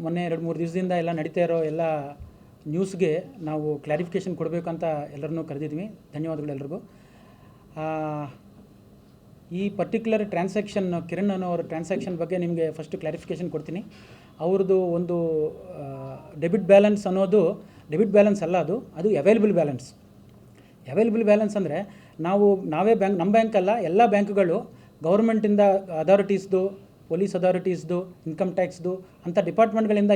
ಮೊನ್ನೆ 2-3 ದಿವಸದಿಂದ ಎಲ್ಲ ನಡೀತಾ ಇರೋ ಎಲ್ಲ ನ್ಯೂಸ್ಗೆ ನಾವು ಕ್ಲಾರಿಫಿಕೇಷನ್ ಕೊಡಬೇಕಂತ ಎಲ್ಲರನ್ನೂ ಕರೆದಿದ್ವಿ. ಧನ್ಯವಾದಗಳು ಎಲ್ರಿಗೂ. ಈ ಪರ್ಟಿಕ್ಯುಲರ್ ಟ್ರಾನ್ಸಾಕ್ಷನ್ ಕಿರಣ್ ಅನ್ನೋರ ಟ್ರಾನ್ಸಾಕ್ಷನ್ ಬಗ್ಗೆ ನಿಮಗೆ ಫಸ್ಟು ಕ್ಲಾರಿಫಿಕೇಷನ್ ಕೊಡ್ತೀನಿ. ಅವ್ರದ್ದು ಒಂದು ಡೆಬಿಟ್ ಬ್ಯಾಲೆನ್ಸ್ ಅನ್ನೋದು ಡೆಬಿಟ್ ಬ್ಯಾಲೆನ್ಸ್ ಅಲ್ಲ, ಅದು ಅವೈಲಬಲ್ ಬ್ಯಾಲೆನ್ಸ್. ಅವೈಲಬಲ್ ಬ್ಯಾಲೆನ್ಸ್ ಅಂದರೆ ನಾವೇ ಬ್ಯಾಂಕ್, ನಮ್ಮ ಬ್ಯಾಂಕ್ ಅಲ್ಲ, ಎಲ್ಲ ಬ್ಯಾಂಕ್ಗಳು ಗೌರ್ಮೆಂಟಿಂದ ಅಥಾರಿಟೀಸ್ದು, ಪೊಲೀಸ್ ಅಥಾರಿಟೀಸ್ದು, ಇನ್ಕಮ್ ಟ್ಯಾಕ್ಸ್ದು ಅಂಥ ಡಿಪಾರ್ಟ್ಮೆಂಟ್ಗಳಿಂದ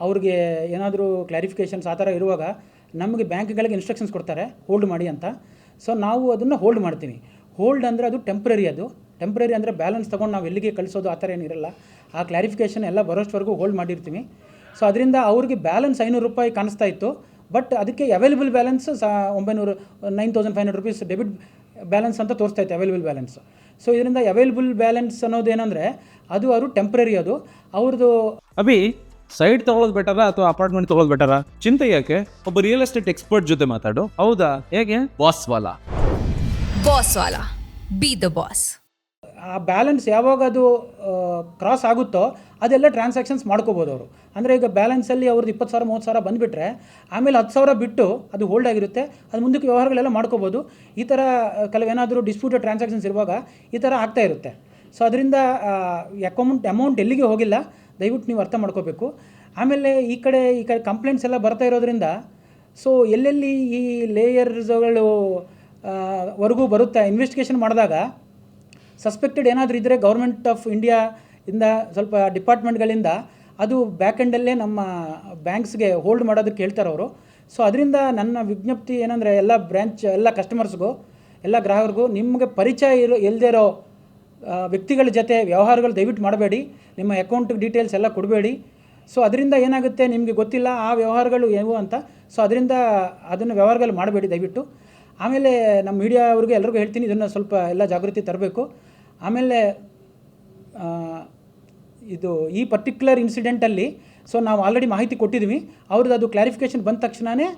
ಅವ್ರಿಗೆ ಏನಾದರೂ ಕ್ಲಾರಿಫಿಕೇಷನ್ಸ್ ಆ ಥರ ಇರುವಾಗ ನಮಗೆ ಬ್ಯಾಂಕ್ಗಳಿಗೆ ಇನ್ಸ್ಟ್ರಕ್ಷನ್ಸ್ ಕೊಡ್ತಾರೆ ಹೋಲ್ಡ್ ಮಾಡಿ ಅಂತ. ಸೊ ನಾವು ಅದನ್ನು ಹೋಲ್ಡ್ ಮಾಡ್ತೀವಿ. ಹೋಲ್ಡ್ ಅಂದರೆ ಅದು ಟೆಂಪ್ರರಿ ಅಂದರೆ ಬ್ಯಾಲೆನ್ಸ್ ತೊಗೊಂಡು ನಾವು ಎಲ್ಲಿಗೆ ಕಳಿಸೋದು ಆ ಥರ ಏನಿರಲ್ಲ. ಆ ಕ್ಲಾರಿಫಿಕೇಷನ್ ಎಲ್ಲ ಬರೋಷ್ಟವರೆಗೂ ಹೋಲ್ಡ್ ಮಾಡಿರ್ತೀವಿ. ಸೊ ಅದರಿಂದ ಅವ್ರಿಗೆ ಬ್ಯಾಲೆನ್ಸ್ 500 ರೂಪಾಯಿ ಕಾಣಿಸ್ತಾ ಇತ್ತು, ಬಟ್ ಅದಕ್ಕೆ available balance 9,500 rupees debit balance ಅಂತ ತೋರಿಸ್ತಾ ಇತ್ತು, ಅವೈಲಬಲ್ ಬ್ಯಾಲೆನ್ಸ್. ಸೊ ಇದರಿಂದ ಅವೈಲಬಲ್ ಬ್ಯಾಲೆನ್ಸ್ ಅನ್ನೋದೇನೆಂದರೆ ಅದು ಟೆಂಪ್ರರಿ, ಅದು ಅವ್ರದ್ದು. ಅಭಿ, ಸೈಟ್ ತೊಗೊಳೋದು ಬೆಟರಾ ಅಥವಾ ಅಪಾರ್ಟ್ಮೆಂಟ್ ತೊಗೊಳೋದು ಬೆಟರಾ? ಚಿಂತೆ ಯಾಕೆ, ಒಬ್ಬ ರಿಯಲ್ ಎಸ್ಟೇಟ್ ಎಕ್ಸ್ಪರ್ಟ್ ಜೊತೆ ಮಾತಾಡು. ಹೌದಾ? ಹೇಗೆ? Boss Vala B the boss. ಆ ಬ್ಯಾಲೆನ್ಸ್ ಯಾವಾಗ ಅದು ಕ್ರಾಸ್ ಆಗುತ್ತೋ ಅದೆಲ್ಲ ಟ್ರಾನ್ಸಾಕ್ಷನ್ಸ್ ಮಾಡ್ಕೋಬೋದು ಅವರು. ಅಂದರೆ ಈಗ ಬ್ಯಾಲೆನ್ಸಲ್ಲಿ ಅವ್ರದ್ದು 20,000 30,000 ಬಂದುಬಿಟ್ರೆ ಆಮೇಲೆ 10,000 ಬಿಟ್ಟು ಅದು ಹೋಲ್ಡ್ ಆಗಿರುತ್ತೆ, ಅದು ಮುಂದಕ್ಕೆ ವ್ಯವಹಾರಗಳೆಲ್ಲ ಮಾಡ್ಕೋಬೋದು. ಈ ಥರ ಕೆಲವೇನಾದರೂ ಡಿಸ್ಪ್ಯೂಟೆಡ್ ಟ್ರಾನ್ಸಾಕ್ಷನ್ಸ್ ಇರುವಾಗ ಈ ಥರ ಆಗ್ತಾ ಇರುತ್ತೆ. ಸೊ ಅದರಿಂದ ಅಮೌಂಟ್ ಎಲ್ಲಿಗೆ ಹೋಗಿಲ್ಲ, ದಯವಿಟ್ಟು ನೀವು ಅರ್ಥ ಮಾಡ್ಕೋಬೇಕು. ಆಮೇಲೆ ಈ ಕಡೆ ಕಂಪ್ಲೇಂಟ್ಸ್ ಎಲ್ಲ ಬರ್ತಾ ಇರೋದ್ರಿಂದ ಸೊ ಎಲ್ಲೆಲ್ಲಿ ಈ ಲೇಯರ್ಸ್ಗಳು ವರೆಗೂ ಬರುತ್ತೆ, ಇನ್ವೆಸ್ಟಿಗೇಷನ್ ಮಾಡಿದಾಗ ಸಸ್ಪೆಕ್ಟೆಡ್ ಏನಾದರೂ ಇದ್ದರೆ ಗೌರ್ಮೆಂಟ್ ಆಫ್ ಇಂಡಿಯಾದಿಂದ ಸ್ವಲ್ಪ ಡಿಪಾರ್ಟ್ಮೆಂಟ್ಗಳಿಂದ ಅದು ಬ್ಯಾಕ್ ಎಂಡಲ್ಲೇ ನಮ್ಮ ಬ್ಯಾಂಕ್ಸ್ಗೆ ಹೋಲ್ಡ್ ಮಾಡೋದಕ್ಕೆ ಹೇಳ್ತಾರೆ ಅವರು. ಸೊ ಅದರಿಂದ ನನ್ನ ವಿಜ್ಞಪ್ತಿ ಏನಂದರೆ ಎಲ್ಲ ಕಸ್ಟಮರ್ಸ್ಗೂ, ಎಲ್ಲ ಗ್ರಾಹಕರಿಗೂ, ನಿಮಗೆ ಪರಿಚಯ ಇಲ್ಲದೇ ಇರೋ ವ್ಯಕ್ತಿಗಳ ಜೊತೆ ವ್ಯವಹಾರಗಳು ದಯವಿಟ್ಟು ಮಾಡಬೇಡಿ. ನಿಮ್ಮ ಅಕೌಂಟ್ ಡೀಟೇಲ್ಸ್ ಎಲ್ಲ ಕೊಡಬೇಡಿ. ಸೊ ಅದರಿಂದ ಏನಾಗುತ್ತೆ, ನಿಮಗೆ ಗೊತ್ತಿಲ್ಲ ಆ ವ್ಯವಹಾರಗಳು ಏನು ಅಂತ. ಸೊ ಅದರಿಂದ ಅದನ್ನು ವ್ಯವಹಾರಗಳು ಮಾಡಬೇಡಿ ದಯವಿಟ್ಟು. ಆಮೇಲೆ ನಮ್ಮ ಮೀಡಿಯಾ ಅವ್ರಿಗೆ ಎಲ್ರಿಗೂ ಹೇಳ್ತೀನಿ, ಇದನ್ನು ಸ್ವಲ್ಪ ಎಲ್ಲ ಜಾಗೃತಿ ತರಬೇಕು. ಆಮೇಲೆ ಈ ಪರ್ಟಿಕ್ಯುಲರ್ ಇನ್ಸಿಡೆಂಟಲ್ಲಿ ಸೊ ನಾವು ಆಲ್ರೆಡಿ ಮಾಹಿತಿ ಕೊಟ್ಟಿದ್ದೀವಿ. ಅವ್ರದ್ದು ಅದು ಕ್ಲಾರಿಫಿಕೇಷನ್ ಬಂದ ತಕ್ಷಣವೇ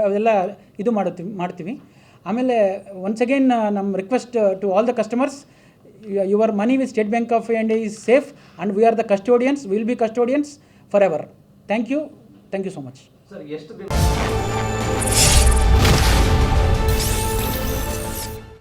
ಅದೆಲ್ಲ ಇದು ಮಾಡ್ತೀವಿ. ಆಮೇಲೆ ಒನ್ಸ್ ಅಗೇನ್ ನಮ್ಮ request to all the customers, your money with State Bank of India is safe and we are the custodians, will be custodians for ever. Thank you so much. Sir, ಎಷ್ಟು